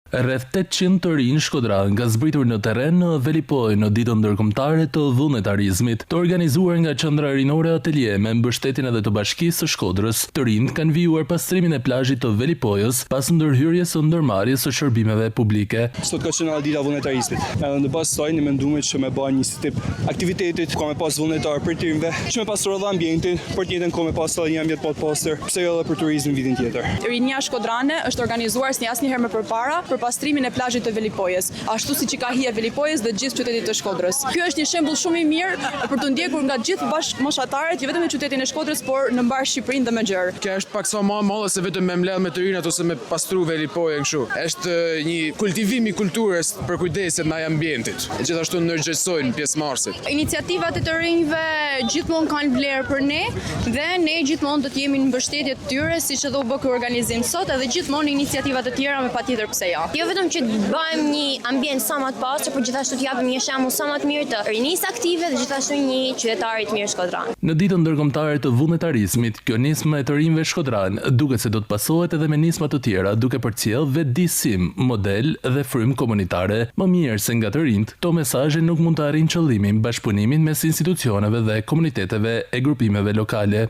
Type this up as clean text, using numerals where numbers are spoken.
Rreth 800 të rinj shkodran nga zbritur në terren në Velipoj në ditën ndërkombëtare të vullnetarizmit, të organizuar nga Qendra Rinore Atelier me mbështetjen edhe të Bashkisë së Shkodrës. Të rinjt kanë vijuar pastrimin e plazhit të Velipojës pas ndërhyrjes së ndërmarrjes së shërbimeve publike. Sot ka qenë dita e vullnetarizmit. Edhe në bazë saj ne menduam që me bën një tip aktiviteti ka me pas vullnetar për të rinjve, që me pastroj edhe ambientin, për të njëjtën kohë me pas një ambient pa të pastër, pse jo edhe për turizmin vitin tjetër. Rinja shkodrane është organizuar si asnjëherë më përpara për pastrimin e plazhit të Velipojës, ashtu siç i ka hije Velipojës dhe gjithë qytetit të Shkodrës. Ky është një shembull shumë i mirë për të ndjekur nga gjithë bashkëmoshatarët, jo vetëm në qytetin e Shkodrës, por në mbar Shqipërinë dhe më gjerë. Kjo është pak sa më madhe se vetëm me mbledh me të rinjat ose me pastru Velipojën kështu. Është një kultivim i kulturës për kujdeset ndaj ambientit. E gjithashtu ndërgjegjësojnë pjesëmarrësit. Iniciativat e të rinjve gjithmonë kanë vlerë për ne dhe ne gjithmonë do të jemi në mbështetje të tyre, siç edhe u bë ky organizim sot, edhe gjithmonë iniciativa të tjera me patjetër pse jo. Jo vetëm që të bëjmë një ambient sa më të pastër, por gjithashtu të japim një shembull sa më të mirë të rinisë aktive dhe gjithashtu një qytetari të mirë shkodran. Në ditën ndërkombëtare të vullnetarizmit, kjo nismë e të rinjve shkodran duket se do të pasohet edhe me nisma të tjera, duke përcjell vetëdijsim, model dhe frymë komunitare. Më mirë se nga të rinjt, këto mesazhe nuk mund të arrijnë qëllimin, bashkëpunimin mes institucioneve dhe komuniteteve e grupimeve lokale.